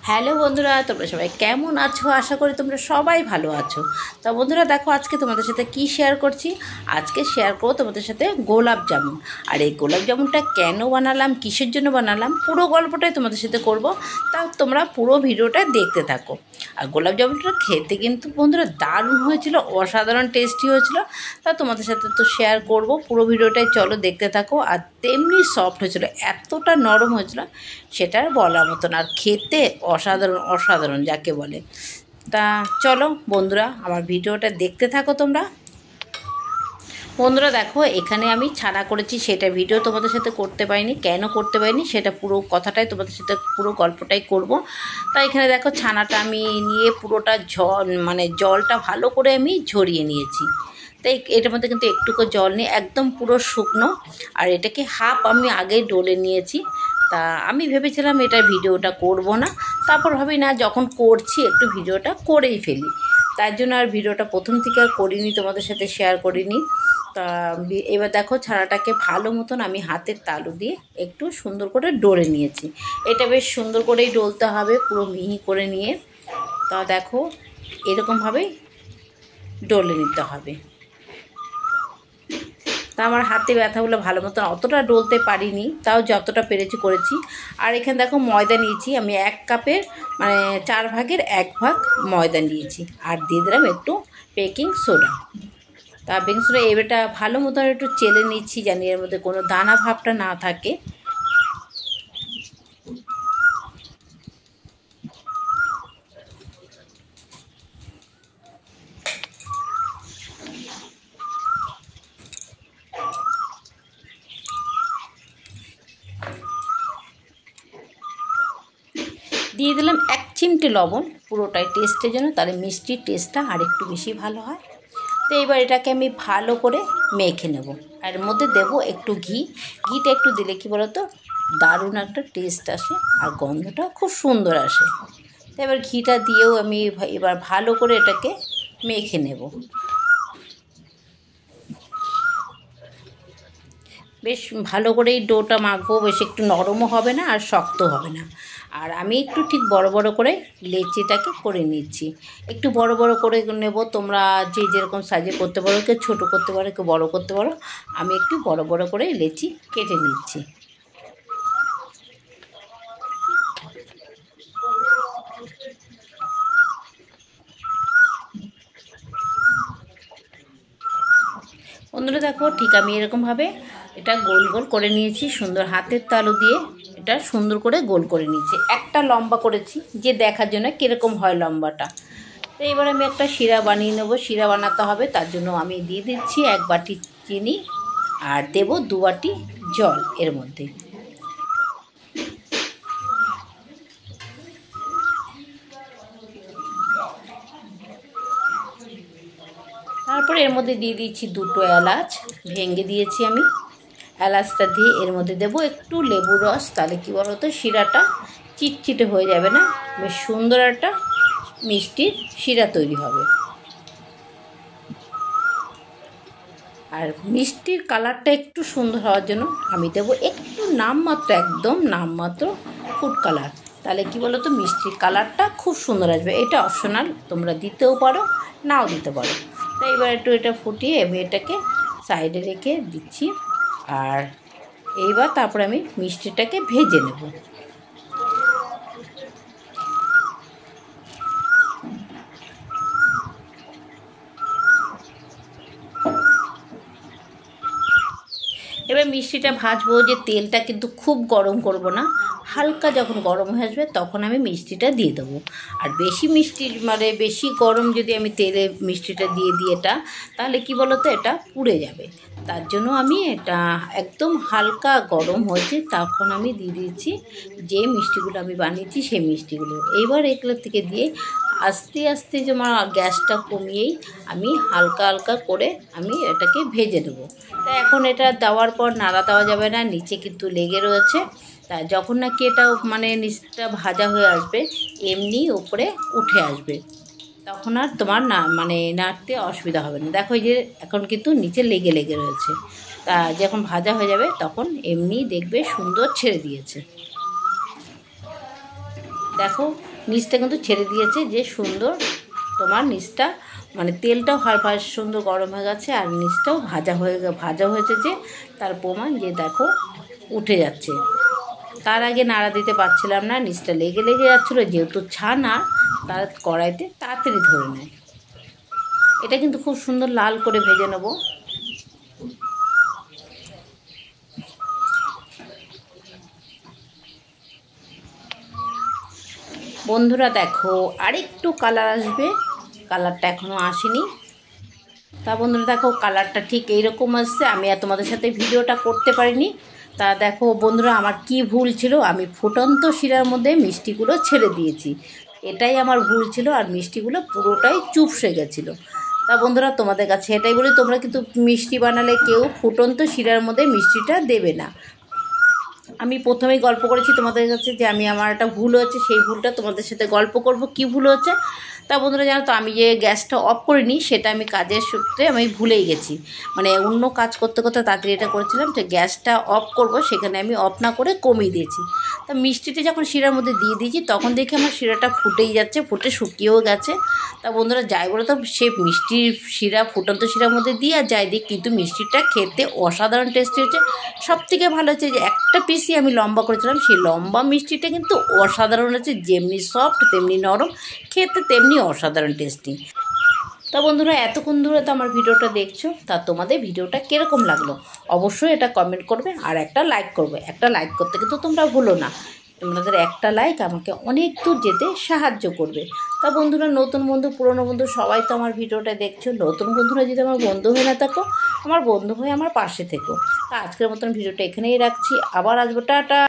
Hello বন্ধুরা, তোমরা সবাই কেমন আছো? আশা করি তোমরা সবাই ভালো আছো। তা বন্ধুরা দেখো, আজকে তোমাদের সাথে কি শেয়ার করছি। আজকে শেয়ার করবো তোমাদের সাথে গোলাপ জামুন। আর এই গোলাপ জামুনটা কেন বানালাম, কিসের জন্য বানালাম, পুরো গল্পটাই তোমাদের সাথে করব। তা তোমরা পুরো ভিডিওটা দেখতে থাকো। আর গোলাপ জামুনটা খেতে কিন্তু বন্ধুরা দারুণ হয়েছিল, অসাধারণ টেস্টি হয়েছিল। তা তোমাদের সাথে তো শেয়ার করব, পুরো ভিডিওটাই চলো দেখতে থাকো। আর তেমনি সফট হয়েছিল, এতটা নরম হয়েছিল সেটা আর বলার মতন, আর খেতে অসাধারণ অসাধারণ যাকে বলে। তা চলো বন্ধুরা, আমার ভিডিওটা দেখতে থাকো তোমরা। বন্ধুরা দেখো, এখানে আমি ছানা করেছি, সেটা ভিডিও তোমাদের সাথে করতে পারিনি। কেন করতে পারিনি সেটা পুরো কথাটাই তোমাদের সাথে, পুরো গল্পটাই করব। তাই এখানে দেখো, ছানাটা আমি নিয়ে পুরোটা জলটা ভালো করে আমি ঝরিয়ে নিয়েছি। তাই এটার মধ্যে কিন্তু একটুকু জল নেই, একদম পুরো শুকনো। আর এটাকে হাফ আমি আগেই ডলে নিয়েছি। তা আমি ভেবেছিলাম এটার ভিডিওটা করব না, তারপর ভাবি না, যখন করছি একটু ভিডিওটা করেই ফেলি। তার জন্য আর ভিডিওটা প্রথম থেকে আর করিনি, তোমাদের সাথে শেয়ার করিনি। তা এবার দেখো, ছানাটাকে ভালো মতন আমি হাতের তালু দিয়ে একটু সুন্দর করে ডলে নিয়েছি। এটা বেশ সুন্দর করেই ডলতে হবে, পুরো মিহি করে নিয়ে। তা দেখো, এরকমভাবেই ডলে নিতে হবে। তা আমার হাতে ব্যথাগুলো ভালো মতন অতটা ডলতে পারিনি, তাও যতটা পেরেছি করেছি। আর এখানে দেখো, ময়দা নিয়েছি আমি 1 কাপের 4 ভাগের 1 ভাগ ময়দা নিয়েছি। আর দিয়ে দিলাম একটু বেকিং সোডা। তা বেকিং সোডা এবারটা ভালো মতন একটু চেলে নিচ্ছি, জানি এর মধ্যে কোনো দানা ভাবটা না থাকে। দিয়ে দিলাম 1 চিমটে লবণ, পুরোটাই টেস্টের জন্য, তাহলে মিষ্টির টেস্টটা আর একটু বেশি ভালো হয়। তো এবার এটাকে আমি ভালো করে মেখে নেব। আর এর মধ্যে দেবো একটু ঘি। ঘিটা একটু দিলে কী বলো তো, দারুণ একটা টেস্ট আসে আর গন্ধটা খুব সুন্দর আসে। তো এবার ঘিটা দিয়েও আমি এবার ভালো করে এটাকে মেখে নেব। বেশ ভালো করেই ডোটা মাখবো, বেশ একটু নরমও হবে না আর শক্ত হবে না। আর আমি একটু ঠিক বড় বড় করে লেচিটাকে করে নিচ্ছি। একটু বড় বড় করে নেব, তোমরা যে যেরকম সাইজে করতে পারো, কেউ ছোটো করতে পারো, কেউ বড়ো করতে পারো। আমি একটু বড় বড় করে লেচি কেটে নিচ্ছি। বন্ধুরা দেখো, ঠিক আমি এরকমভাবে এটা গোল গোল করে নিয়েছি, সুন্দর হাতের তালু দিয়ে এটা সুন্দর করে গোল করে নিয়েছি। একটা লম্বা করেছি যে দেখার জন্য কীরকম হয় লম্বাটা। তো এবার আমি একটা শিরা বানিয়ে নেবো। শিরা বানাতে হবে, তার জন্য আমি দিয়ে দিচ্ছি 1 বাটি চিনি আর দেব 2 বাটি জল এর মধ্যে। তারপরে এর মধ্যে দিয়ে দিচ্ছি 2টো এলাচ, ভেঙে দিয়েছি আমি। এলাচটা দিয়ে এর মধ্যে দেবো একটু লেবুর রস, তাহলে কী বলো তো, শিরাটা চিটচিটে হয়ে যাবে না, বেশ সুন্দর একটা মিষ্টির শিরা তৈরি হবে। আর মিষ্টির কালারটা একটু সুন্দর হওয়ার জন্য আমি দেবো একটু নামমাত্র, একদম নামমাত্র ফুড কালার। তাহলে কী বলো তো, মিষ্টির কালারটা খুব সুন্দর আসবে। এটা অপশনাল, তোমরা দিতেও পারো, নাও দিতে পারো। তাই এবার একটু এটা ফুটিয়ে আমি এটাকে সাইডে রেখে দিচ্ছি। আর এইবার তারপরে আমি মিষ্টিটাকে ভেজে নেব। এবার মিষ্টিটা ভাজবো, যে তেলটা কিন্তু খুব গরম করব না, হালকা যখন গরম হয়ে আসবে তখন আমি মিষ্টিটা দিয়ে দেবো। আর বেশি মিষ্টি বেশি গরম যদি আমি তেলে মিষ্টিটা দিয়ে দিই এটা, তাহলে কি বলো তো, এটা পুড়ে যাবে। তার জন্য আমি এটা একদম হালকা গরম হয়েছে তখন আমি দিয়ে দিয়েছি যে মিষ্টিগুলো আমি বানিয়েছি সেই মিষ্টিগুলো। এইবার এগুলোর থেকে দিয়ে আস্তে আস্তে যেমন গ্যাসটা কমিয়েই আমি হালকা হালকা করে আমি এটাকে ভেজে দেবো। তা এখন এটা দেওয়ার পর নাড়া দেওয়া যাবে না, নিচে কিন্তু লেগে রয়েছে। তা যখন নাকি এটা নিচটা ভাজা হয়ে আসবে, এমনি উপরে উঠে আসবে, তখন আর তোমার নাড়তে অসুবিধা হবে না। দেখো এই যে এখন কিন্তু নিচে লেগে লেগে রয়েছে। তা যখন ভাজা হয়ে যাবে তখন এমনি দেখবে সুন্দর ছেড়ে দিয়েছে। দেখো নিচটা কিন্তু ছেড়ে দিয়েছে, যে সুন্দর তোমার নিচটা মানে তেলটাও হালকা সুন্দর গরম হয়ে গেছে, আর নিচটাও ভাজা হয়েছে, যে তার প্রমাণ যে দেখো উঠে যাচ্ছে। তার আগে নাড়া দিতে পারছিলাম না, নিচটা লেগে যাচ্ছিলো, যেহেতু ছানা তার কড়াইতে তাড়াতাড়ি ধরে নেয়। এটা কিন্তু খুব সুন্দর লাল করে ভেজে নেব। বন্ধুরা দেখো আরেকটু কালার আসবে, কালারটা এখনও আসেনি। তা বন্ধুরা দেখো কালারটা ঠিক এইরকম আসছে। আমি আর তোমাদের সাথে ভিডিওটা করতে পারিনি। তা দেখো বন্ধুরা আমার কি ভুল ছিল, আমি ফুটন্ত শিরার মধ্যে মিষ্টিগুলো ছেড়ে দিয়েছি, এটাই আমার ভুল ছিল, আর মিষ্টিগুলো পুরোটাই চুপসে গেছিলো। তা বন্ধুরা তোমাদের কাছে এটাই বলি, তোমরা কিন্তু মিষ্টি বানালে কেউ ফুটন্ত শিরার মধ্যে মিষ্টিটা দেবে না। আমি প্রথমেই গল্প করেছি তোমাদের কাছে যে আমার একটা ভুল হচ্ছে, সেই ভুলটা তোমাদের সাথে গল্প করব কি ভুল হচ্ছে। তা বন্ধুরা জানো তো, আমি যে গ্যাসটা অফ করিনি সেটা আমি কাজের সূত্রে আমি ভুলেই গেছি, মানে অন্য কাজ করতে করতে তাড়াতাড়ি এটা করেছিলাম, যে গ্যাসটা অফ করব সেখানে আমি অফ না করে কমিয়ে দিয়েছি। তা মিষ্টিটা যখন শিরার মধ্যে দিয়ে দিয়েছি তখন দেখি আমার শিরাটা ফুটেই যাচ্ছে, ফুটে শুকিয়েও গেছে। তা বন্ধুরা যাই বলো তো, সে মিষ্টির শিরা ফুটন্ত শিরার মধ্যে দিয়ে আর যাই দিই, কিন্তু মিষ্টিটা খেতে অসাধারণ টেস্টি হচ্ছে। সবথেকে ভালো হচ্ছে যে একটা পিসই আমি লম্বা করেছিলাম, সেই লম্বা মিষ্টিটা কিন্তু অসাধারণ হচ্ছে, যেমনি সফট তেমনি নরম, খেতে তেমনি অসাধারণ টেস্টি। তা বন্ধুরা এতক্ষণ ধরে তো আমার ভিডিওটা দেখছো, তা তোমাদের ভিডিওটা কীরকম লাগলো অবশ্যই এটা কমেন্ট করবে, আর একটা লাইক করবে। একটা লাইক করতে কিন্তু তোমরা ভুলো না, তোমাদের একটা লাইক আমাকে অনেক দূর যেতে সাহায্য করবে। তা বন্ধুরা নতুন বন্ধু পুরনো বন্ধু সবাই তো আমার ভিডিওটা দেখছো, নতুন বন্ধুরা যদি আমার বন্ধু হয়ে না থাকো, আমার বন্ধু হয়ে আমার পাশে থেকো। তা আজকের মতন ভিডিওটা এখানেই রাখছি, আবার আসবো, টাটা।